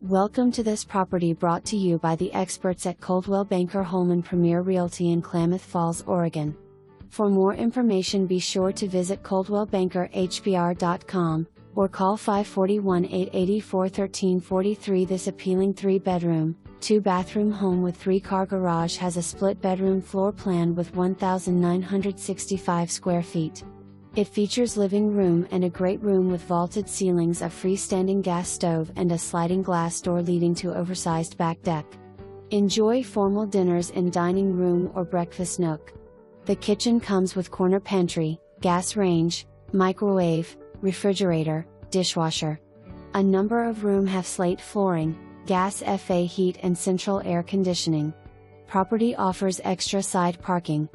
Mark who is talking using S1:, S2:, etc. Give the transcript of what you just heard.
S1: Welcome to this property brought to you by the experts at Coldwell Banker Holman Premier Realty in Klamath Falls, Oregon. For more information, be sure to visit coldwellbankerhbr.com or call 541-884-1343. This appealing 3-bedroom, 2-bathroom home with 3-car garage has a split-bedroom floor plan with 1,965 square feet. It features living room and a great room with vaulted ceilings, a freestanding gas stove, and a sliding glass door leading to oversized back deck. Enjoy formal dinners in dining room or breakfast nook. The kitchen comes with corner pantry, gas range, microwave, refrigerator, dishwasher. A number of room have slate flooring, gas FA heat and central air conditioning. Property offers extra side parking,